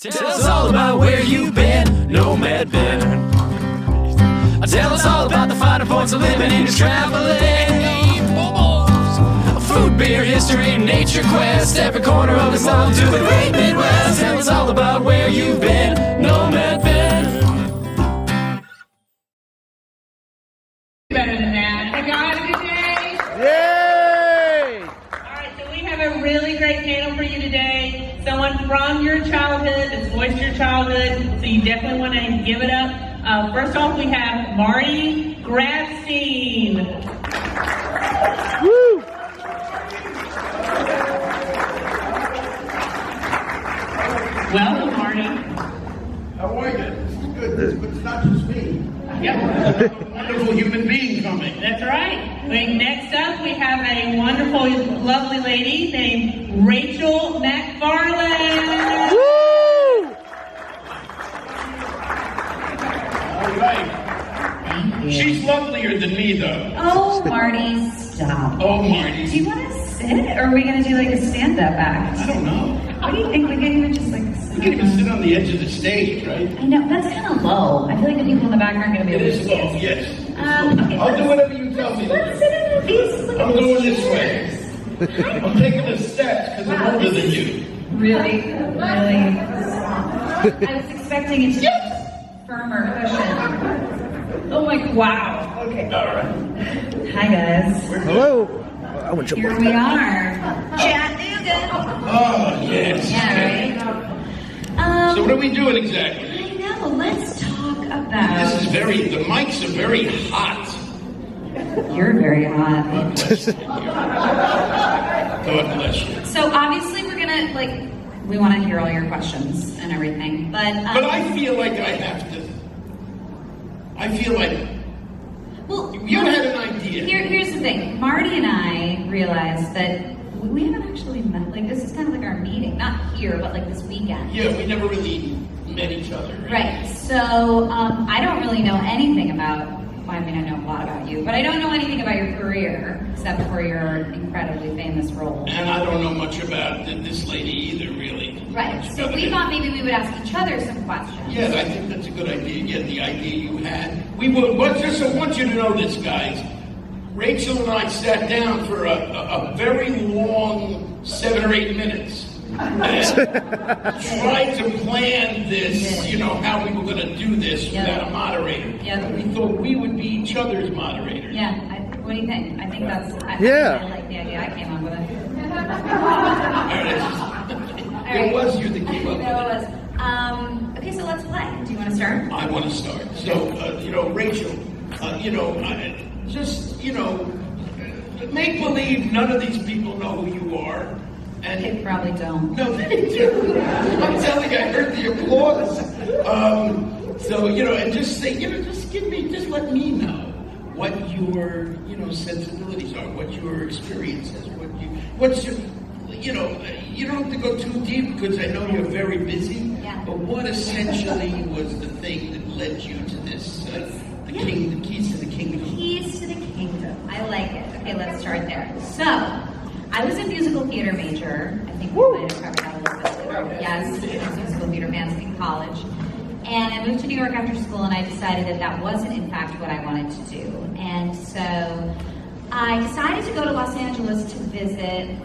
Tell us all about where you've been, Nomad Ben. Tell us all about the finer points of living and traveling. Food, beer, history, nature quest. Every corner of us all do the great Midwest. Tell us all about where you've been, Nomad Ben. Better than that. Hey guys, good day. Yay! All right, so we have a really great panel for you today. Someone from your childhood that's voiced your childhood, so you definitely want to give it up. First off, we have Marty Grabstien. Woo! Welcome, Marty. How are you? This is good. It's not just me. Yep. A wonderful human being coming. That's right. Next up, we have a wonderful, lovely lady named Rachael MacFarlane. Woo! All right. She's lovelier than me, though. Oh, Marty, stop. Oh, Marty. Do you want to sit, or are we going to do like a stand-up act? I don't know. What do you think? We can even just like sit. We can even sit on the edge of the stage, right? I know, that's kind of low. I feel like the people in the back aren't going to be It able to is see low, us. yes. Okay, I'll do whatever you tell me. Let's sit in these. Look I'm at going these this way. chairs. I'm taking the steps because I'm older than you. Really? I was expecting it to be a firmer cushion. Oh my, wow. Okay. All right. Hi, guys. Hello. I want your Here we are. Chattanooga. Oh, yes. Yeah, right? So what are we doing exactly? I know, let's talk about... This is the mics are very hot. You're very hot. God bless you. God bless you. So obviously we're gonna, we want to hear all your questions and everything, but... But I feel like I have to. I feel like well, you had an idea. Here's the thing. Marty and I realized that we haven't actually met. This is kind of like our meeting. Not here, but this weekend. Yeah, we never really met each other. Right. So I don't really know anything about... I mean, I know a lot about you, but I don't know anything about your career, except for your incredibly famous role. And I don't know much about this lady either, really. Right. So we thought maybe we would ask each other some questions. Yeah, I think that's a good idea. Yeah, the idea you had. We would. But just I want you to know this, guys. Rachael and I sat down for a very long 7 or 8 minutes. And tried to plan this, how we were going to do this without a moderator. Yeah. We thought we would be each other's moderators. Yeah. What do you think? I think that's... I like the idea. I came up with it. It was you that came up with it. No, it was. Okay, so let's play. Do you want to start? I want to start. So, Rachael, make believe none of these people know who you are. And They probably don't. no, they do. I'm telling you, I heard the applause. And just say, just let me know what your, sensibilities are, what your experience is, you don't have to go too deep because I know you're very busy. Yeah. But what essentially was the thing that led you to this, the keys to the kingdom? Keys to the kingdom. I like it. Okay, let's start there. So, I was a musical theater major. I think we might have covered that a little bit later. Yes, I was a musical theater fan in college. And I moved to New York after school, and I decided that wasn't, in fact, what I wanted to do. And so I decided to go to Los Angeles to visit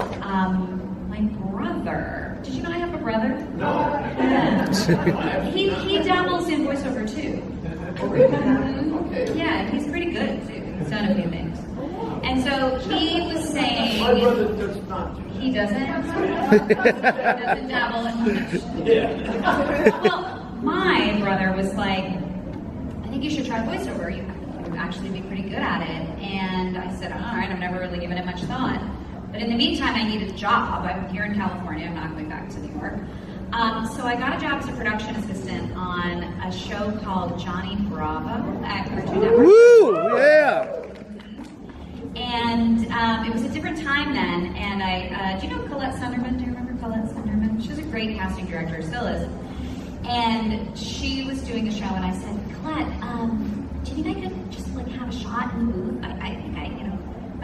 my brother. Did you know I have a brother? No. Yeah. He dabbles in voiceover, too. Oh, really? Okay. Yeah, he's pretty good, too. He's done a few things. And so he was saying... My brother does not do that. He doesn't? He doesn't dabble in much. Yeah. Well, my brother was like, I think you should try voiceover. You would actually be pretty good at it. And I said, all right, I've never really given it much thought. But in the meantime, I needed a job. I'm here in California. I'm not going back to New York. So I got a job as a production assistant on a show called Johnny Bravo at Cartoon Network. Woo! Yeah! And it was a different time then, and do you know Colette Sunderman? Do you remember Colette Sunderman? She was a great casting director, still is. And she was doing a show, and I said, Colette, do you think I could just have a shot in the booth? I think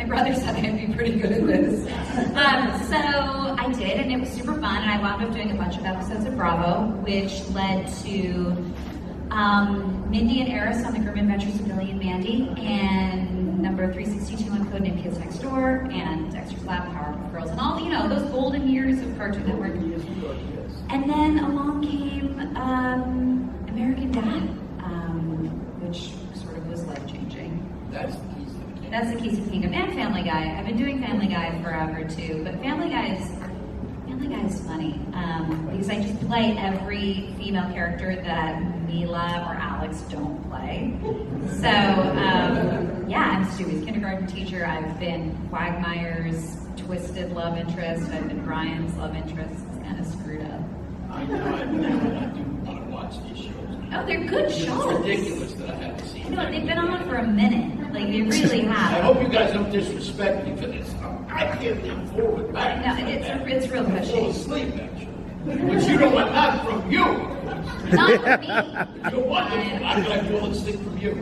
My brother said I'd be pretty good at this. So I did, and it was super fun, and I wound up doing a bunch of episodes of Bravo, which led to Mindy and Eris on The Grim Adventures of Billy and Mandy, and number 362 on Codename Kids Next Door, and Dexter's Lab, Powerpuff Girls, and all, those golden years of Cartoon Network. And then along came American Dad, which sort of was life-changing. That's the Keys to the Kingdom. That's the Keys to the Kingdom. And Family Guy. I've been doing Family Guy forever too, but Family Guy is funny because I just play every female character that Mila or Alex don't play. So I'm Stewie's kindergarten teacher. I've been Quagmire's twisted love interest. I've been Brian's love interest. It's kind of screwed up. I do want to watch these shows. Oh, they're good shows. It's ridiculous that I haven't seen them. They've been on for a minute. Like, they really have. I hope you guys don't disrespect me for this. I can't come forward back. No, it's real I'm cushy. full asleep, actually. But you don't want that from you. Not for me. You're wonderful. I'd like all this thing from you.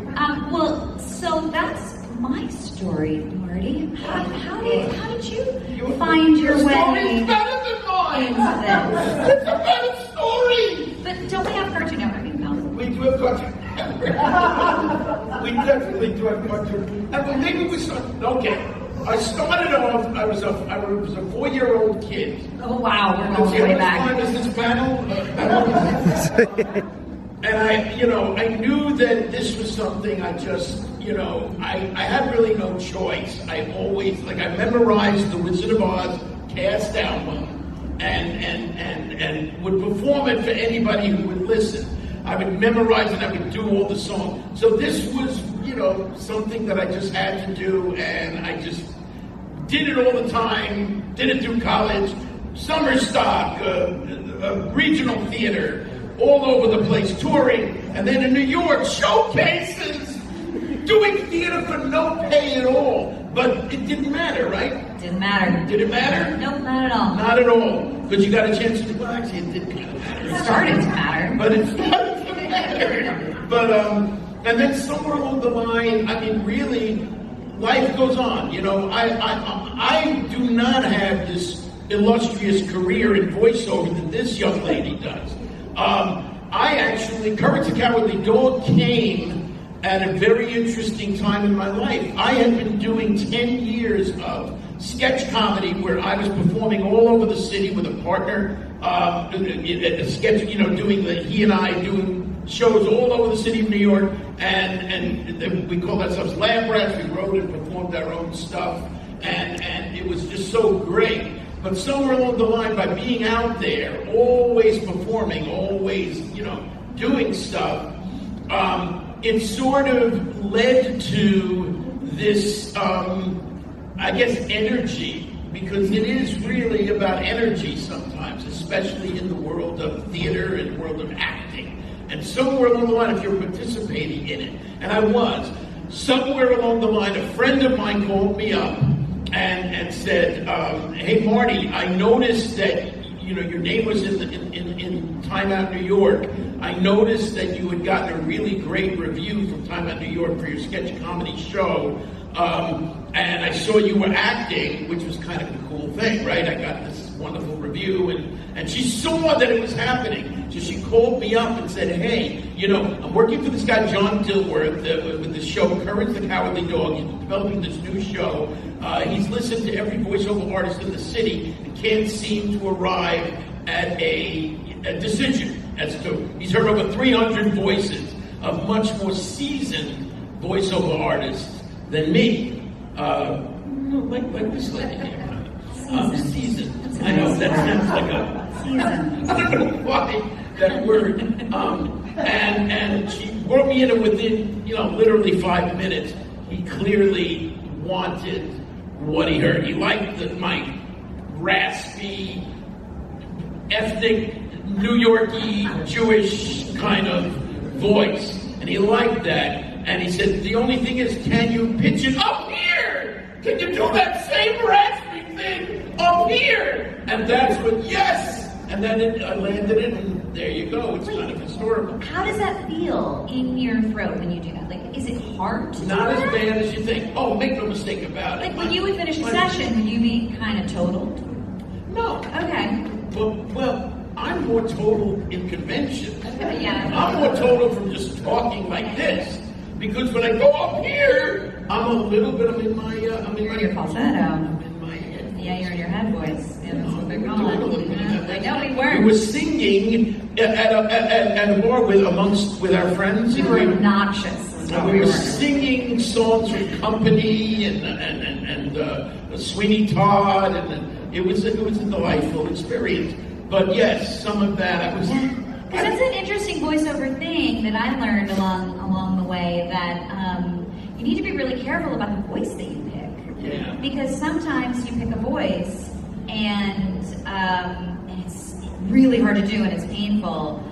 Well, so that's my story, Marty. How did you find your Your way story's better than mine. into this? It's a better story. But don't we have Cartoon Network in Bell? We do have Cartoon Network. We definitely do have Cartoon. And maybe we started. Okay. I started off. I was a 4-year-old kid. Oh wow, we're going way back. Is this panel? And I knew that this was something I just, I had really no choice. I memorized The Wizard of Oz cast album and would perform it for anybody who would listen. I would memorize it, I would do all the songs. So this was, something that I just had to do, and I just did it all the time, did it through college, summer stock, regional theater, all over the place, touring, and then in New York, showcases, doing theater for no pay at all. But it didn't matter, right? Didn't matter. Did it matter? Nope, not at all. Not at all. Because you got a chance to, well, actually, it did kind of matter. It started to matter. But it started to matter. But, and then somewhere along the line, really, life goes on. I do not have this illustrious career in voiceover that this young lady does. Courage the Cowardly Dog came at a very interesting time in my life. I had been doing 10 years of sketch comedy where I was performing all over the city with a partner, a sketch, he and I doing shows all over the city of New York, and we called ourselves Lab Rats. We wrote and performed our own stuff, and it was just so great. But somewhere along the line, by being out there, always performing, always, doing stuff, it sort of led to this, energy, because it is really about energy sometimes, especially in the world of theater and the world of acting. And somewhere along the line, if you're participating in it, and I was, somewhere along the line, a friend of mine called me up and said, hey, Marty, I noticed that, your name was in Time Out New York. I noticed that you had gotten a really great review from Time Out New York for your sketch comedy show. And I saw you were acting, which was kind of a cool thing, right? I got this wonderful review, and she saw that it was happening. So she called me up and said, hey, I'm working for this guy, John Dilworth, with the show Courage the Cowardly Dog. He's developing this new show. He's listened to every voiceover artist in the city and can't seem to arrive at a decision as to, he's heard over 300 voices of much more seasoned voiceover artists than me. Like this lady here. Seasoned. I know, that sounds like I don't know why that word. And she brought me in, and within, literally 5 minutes, he clearly wanted what he heard. He liked my raspy, ethnic, New Yorkie, Jewish kind of voice. And he liked that. And he said, the only thing is, can you pitch it up here? Can you do that same raspy thing up here? And that's what, yes! And then I landed it, and there you go. It's kind of historical. How does that feel in your throat when you do that? Like, is it hard to Not do as that? bad as you think. Oh, make no mistake about it. Like, when you would finish a session, would you be kind of totaled? No. Okay. Well, I'm more total in convention. Okay, yeah. I'm more total from just talking like this. Because when I go up here, I'm a little bit, I'm in my Your falsetto. I'm in my head. Yeah, you're in your head voice. Yeah, that's what they're We're doing a little bit of calling. that. I know we We weren't. were singing at a bar with our friends. We were obnoxious. is what And we were were. singing songs from Company and Sweeney Todd, and it was a delightful experience. But yes, some of that I was. Because that's an interesting voiceover thing that I learned along the way, that you need to be really careful about the voice that you pick. Yeah. Because sometimes you pick a voice and it's really hard to do and it's painful.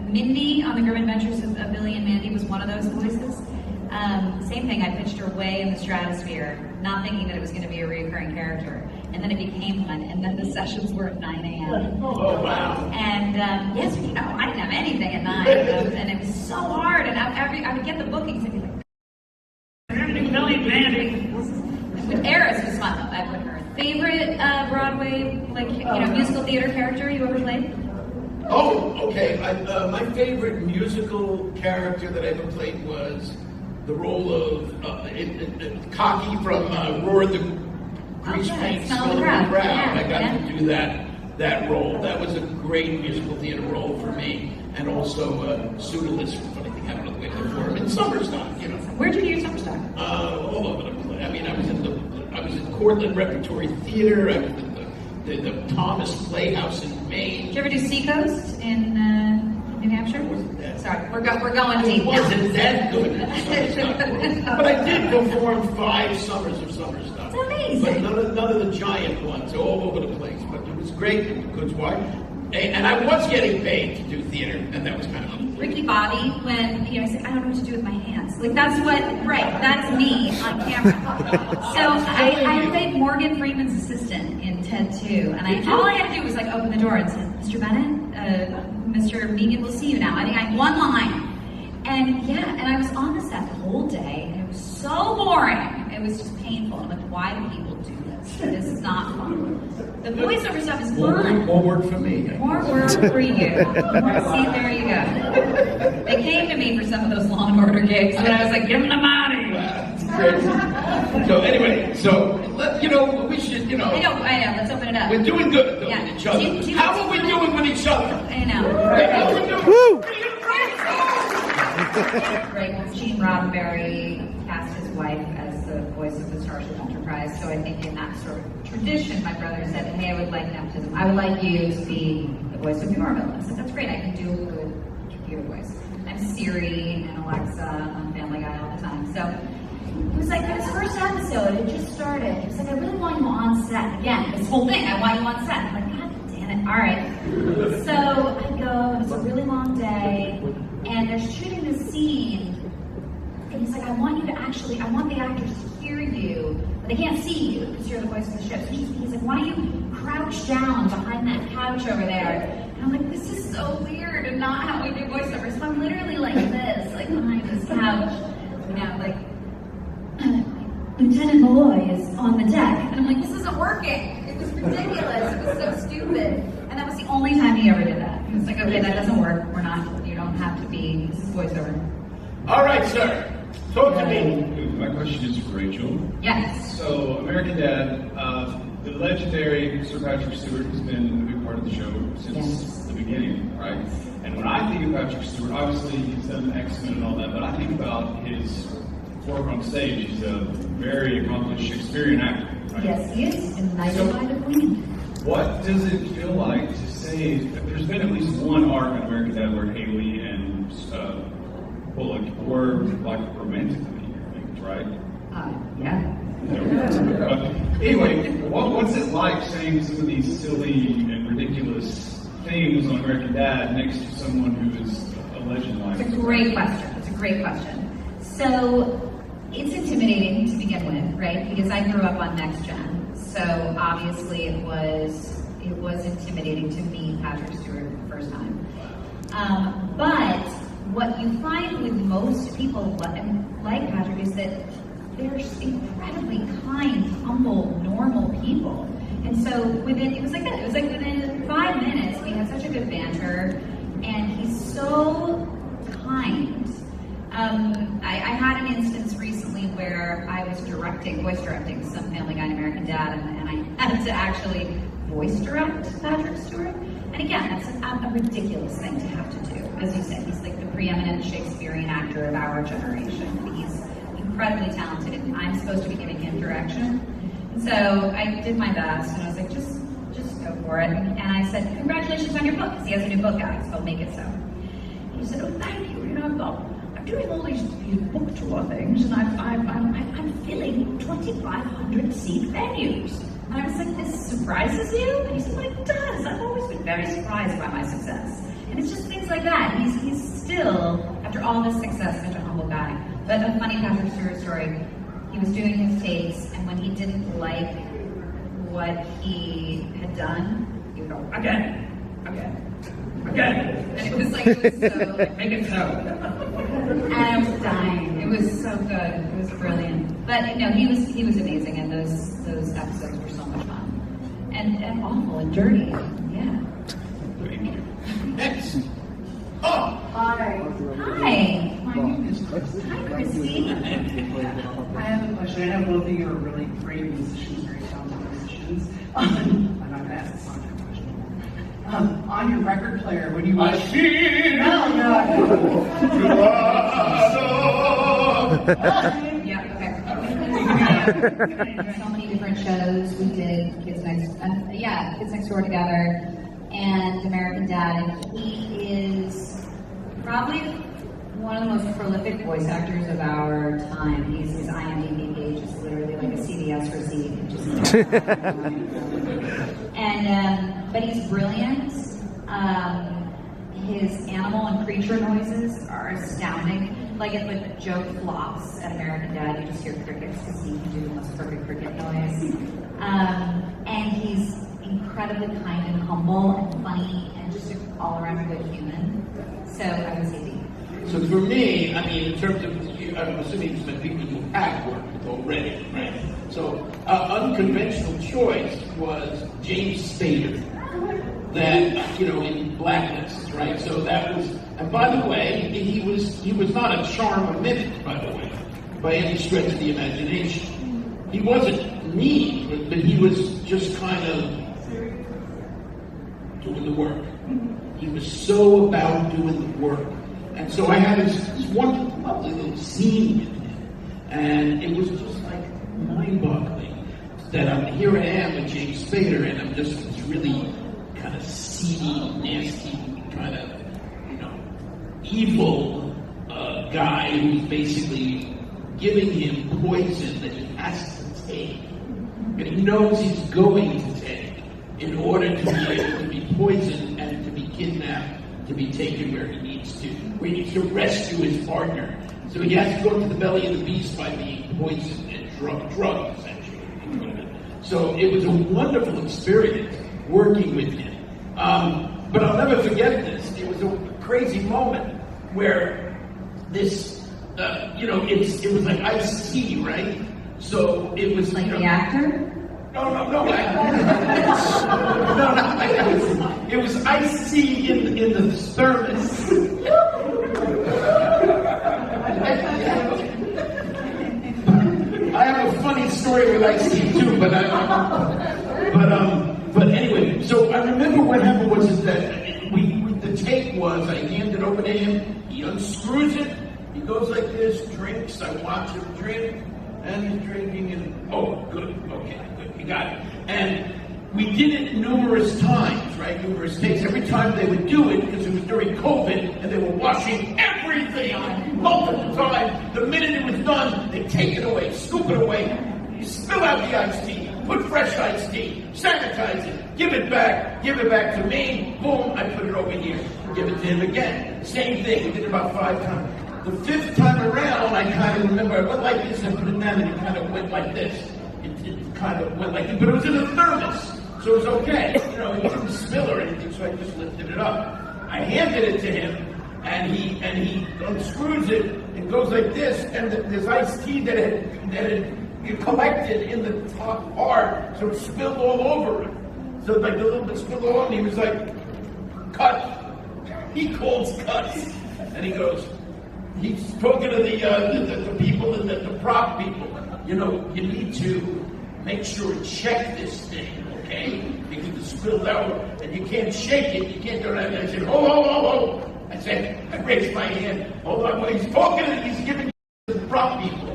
Mindy on The Grim Adventures of Billy and Mandy was one of those voices. Same thing, I pitched her way in the stratosphere, not thinking that it was going to be a recurring character. And then it became one, and then the sessions were at 9 a.m. Oh wow! And yes, I didn't have anything at 9, and it was so hard. And I would get the bookings and be like, Billy and Mandy. with Eris was fun. I put her. Favorite Broadway, musical theater character you ever played? Oh, okay. My favorite musical character that I ever played was the role of Cocky from Roar the Grease Paint Smell the Crowd. Yeah, I got to do that role. That was a great musical theater role for me, and also Pseudolus from Funny Thing Happened on the Way to the Forum in Summerstock. Where'd you do your summer stock? All over the place. I mean, I was in Cortland Repertory Theater. I was in the Thomas Playhouse in Maine. Did you ever do Seacoast in New Hampshire? Sorry, we're going deep It now. wasn't that good. But I did perform 5 summers of summer stuff. That's amazing. But none of the giant ones, all over the place. But it was great. It was good why. And I was getting paid to do theater, and that was kind of fun. Ricky Bobby, when I said, I don't know what to do with my hands. Like, that's me on camera. So I played Morgan Freeman's assistant in Ted 2, and all I had to do was open the door and say, Mr. Bennett, Mr. Megan will see you now. I think I had one line. And I was on the set the whole day, and it was so boring. It was just painful. I'm like, why do people do this? This is not fun. The voiceover stuff is fun. More work for me. More work for you. See, there you go. They came to me for some of those Law and Order gigs, but I was like, give them the money. So anyway, we should, I know, let's open it up. We're doing good though, Yeah. with each other. How are we doing with each other? I know. How are we doing? Woo! Right, Gene Roddenberry cast his wife as the voice of the Starship Enterprise, so I think in that sort of tradition, my brother said, hey, I would like nepotism. I would like you to be the voice of your villain. I said, that's great, I can do a good computer voice. I'm Siri and Alexa on Family Guy all the time. So it was like, this first episode, it just started. It was like, I really want you on set. Again, this whole thing, I want you on set. I'm like, God damn it, all right. So I go, and it's a really long day, and they're shooting this scene, and he's like, I want the actors to hear you, but they can't see you because you're the voice of the ship. So he's like, why don't you crouch down behind that couch over there? And I'm like, this is so weird and not how we do voiceovers. So I'm literally like this, behind this couch, Lieutenant Malloy is on the deck. And I'm like, this isn't working. It was ridiculous. It was so stupid. And that was the only time he ever did that. He was like, okay, that doesn't work. You don't have to be, this is voiceover. All right, sir. Talk to me. My question is for Rachel. Yes. So, American Dad, the legendary Sir Patrick Stewart has been a big part of the show since the beginning, right? And when I think of Patrick Stewart, obviously he's done X-Men and all that, but I think about his work on stage. He's a very accomplished Shakespearean actor, right? Yes, he is. And Knighted by the Queen. What does it feel like to say, there's been at least one arc in American Dad where Hayley and Bullock were romantically, I think, right? Yeah. Anyway, what's it like saying some of these silly and ridiculous things on American Dad next to someone who is a legend like? It's a great question. So, it's intimidating to begin with, right? Because I grew up on Next Gen. So, obviously it was it was intimidating to meet Patrick Stewart the first time. But what you find with most people like Patrick is that they're just incredibly kind, humble, normal people. And so it was like that. It was like within 5 minutes, we had such a good banter, and he's so kind. I had an instance recently where I was voice directing some Family Guy and American Dad, and I had to actually voice direct Patrick Stewart. And again, that's a ridiculous thing to have to do. As you said, he's like the preeminent Shakespearean actor of our generation. He's incredibly talented, and I'm supposed to be giving him direction. And so I did my best, and I was like, just go for it. And I said, congratulations on your book, because he has a new book out. It's called Make It So. And he said, oh, thank you. I'm doing all these book tour things, and I'm filling 2,500 seat venues. And I was like, this surprises you? And he said, well, it does. I've always been very surprised by my success. And it's just things like that. He's still, after all this success, such a humble guy. But a funny Patrick Stewart story, he was doing his takes, and when he didn't like what he had done, he would go, again. And it was so, make it so. And I was dying. It was so good. It was brilliant. But he was amazing, and those episodes were so much fun. And awful and dirty. Yeah. Next. Oh! Hi. Hi. My name is Hi, Christy. I have a question. I know both of you are really great musicians, very talented musicians. I'm not going to ask the song question. On your record player, when you watch... Yeah, okay. So many different shows. We did Kids Next Door together, and American Dad, and he is probably one of the most prolific voice actors of our time. His IMDb page is literally like a CVS receipt. But he's brilliant. His animal and creature noises are astounding. Like if a joke flops at American Dad, you just hear crickets because he can do the most perfect cricket noise. And he's incredibly kind and humble and funny and just an all-around good human. So I would say D. So for me, I mean, in terms of, I'm assuming some people who have worked with already, right? So unconventional choice was James Spader, that, in Blacklist, right? So that was, and by the way, he was not a charm a minute, by the way, by any stretch of the imagination. He wasn't mean, but he was just kind of doing the work. He was so about doing the work. And so I had this one lovely little scene with him, and it was just like mind-boggling that here I am with James Spader, and I'm just this really kind of seedy, nasty, kind of, evil guy who's basically giving him poison that he has to take, and he knows he's going to take in order to be able to be poisoned and to be kidnapped, to be taken where he needs to rescue his partner. So he has to go to the belly of the beast by being poisoned and drugged, essentially. So it was a wonderful experience working with him. But I'll never forget this. It was a crazy moment where this, it was like Ice-T, right? So it was like the actor? No. It was Ice-T in the thermos. I have a funny story with Ice-T too, but anyway. So I remember what happened was that the take was I hand it over to him. He unscrews it. He goes like this, drinks. I watch him drink, and he's drinking. And good, okay. You got it. And we did it numerous times, right? Numerous takes. Every time they would do it, because it was during COVID, and they were washing everything multiple times. The minute it was done, they take it away, scoop it away, you spill out the iced tea, put fresh iced tea, sanitize it, give it back to me. Boom, I put it over here. Give it to him again. Same thing. We did it about 5 times. The 5th time around, I kind of remember I went like this and put it down, and it kind of went like this. It kind of went like this, but it was in a thermos. So So it was okay. You know, he didn't spill or anything, so I just lifted it up. I handed it to him, and he unscrews it and goes like this, and there's iced tea that had collected in the top part, so it spilled all over it. So like a little bit spilled all over, and he was like, cut. He calls cuts, and he goes, he's talking to the people and the prop people. You know, you need to make sure and check this thing, okay? Because it's spilled out, and you can't shake it. You can't do that. And I said, hold. I said, I raised my hand. Hold on. Well, he's talking, and he's giving to the prop people.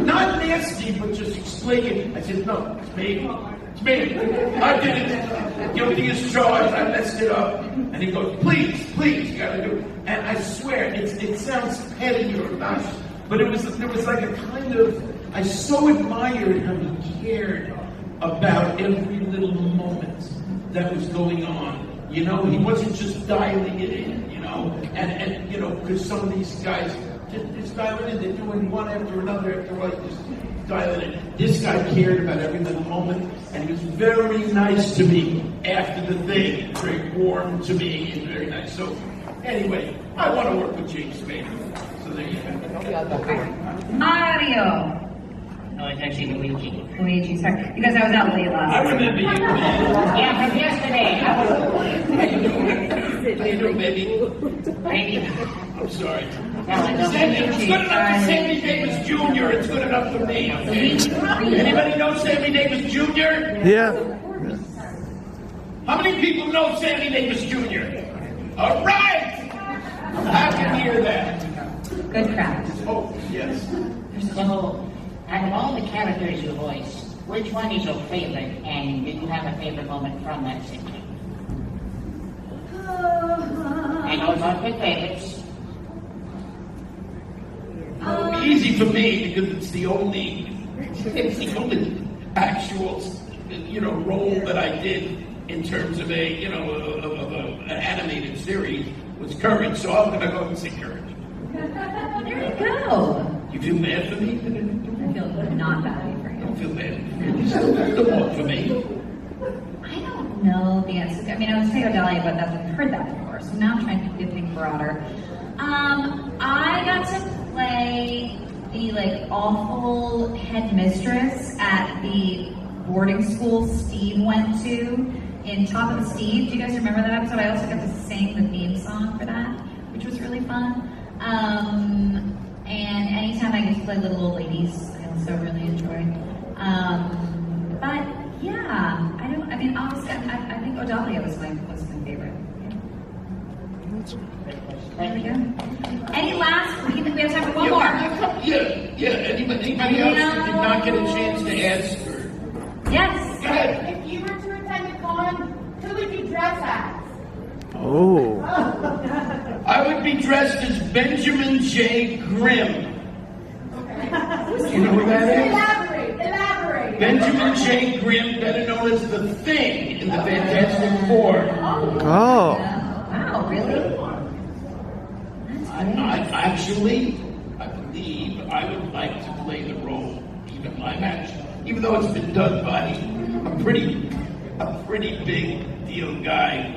Not nasty, but just explaining. I said, no, it's me. It's me. I did it. Guilty as charged. I messed it up. And he goes, please, you gotta do it. And I swear, it sounds petty or obnoxious, but there was like a kind of, I so admired how he cared about every little moment that was going on. You know, he wasn't just dialing it in, you know, and you know, because some of these guys just dial it in, they're doing one after another after one, just dial it in. This guy cared about every little moment, and he was very nice to me after the thing, very warm to me and very nice. So anyway, I want to work with James Spader. So there you go. Mario. No, it's actually Luigi. Luigi, sorry. Because I was out late last I night. remember you, man. Yeah, from yesterday. How you doing, baby? Baby. I'm sorry. Well, I know It's Luigi. good enough for Sammy Davis Jr. It's good enough for me, okay? Anybody know Sammy Davis Jr.? Yeah. How many people know Sammy Davis Jr.? All right! I can hear that. Good crowd. Oh, yes. So, out of all the characters you voice, which one is your favorite, and do you have a favorite moment from that scene? I know it's not big favorites. Easy for me because it's the only actual, you know, role that I did in terms of a, you know, of an animated series was Courage. So I'm going to go and see Courage. There you go. You feel bad for me? I feel not bad for you. Don't feel bad. Don't walk for me. I don't know the answer. I mean, I would say Odalia, but I've heard that before. So now I'm trying to think broader. I got to play the awful headmistress at the boarding school Steve went to in Top of the Steve. Do you guys remember that episode? I also got to sing the theme song for that, which was really fun. And anytime I get to play little old ladies, I also really enjoy. But yeah, honestly, I think Odalia was my favorite. There we go. Any last? We have time for one more. Yeah. Anybody else who did not get a chance to ask? Yes. Go ahead. If you were to attend a con, who would you dress as? Oh. I would be dressed as Benjamin J. Grimm. Okay. You know who that is? Elaborate. Benjamin J. Grimm, better known as the Thing in the Fantastic Four. Oh. Wow, really? I believe I would like to play the role, even live action, even though it's been done by a pretty big deal guy.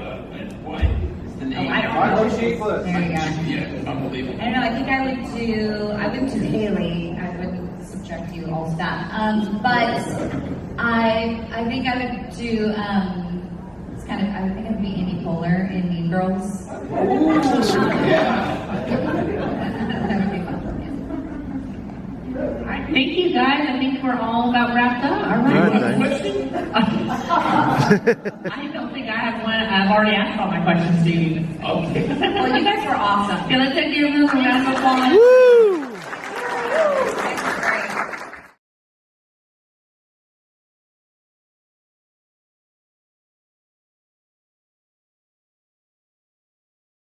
What is the name? There you go. Yeah, unbelievable. I don't know. I think I would do Hayley. I wouldn't subject you all to that. But I think I would do. I think I'd be Amy Poehler in Mean Girls. Yeah. That would be fun for me. All right, thank you guys. I think we're all about wrapped up. All All right. right, Question? I don't think I have one. I've already asked all my questions to you. Okay. Well, you guys were awesome. Okay, let's take your room. Round of applause.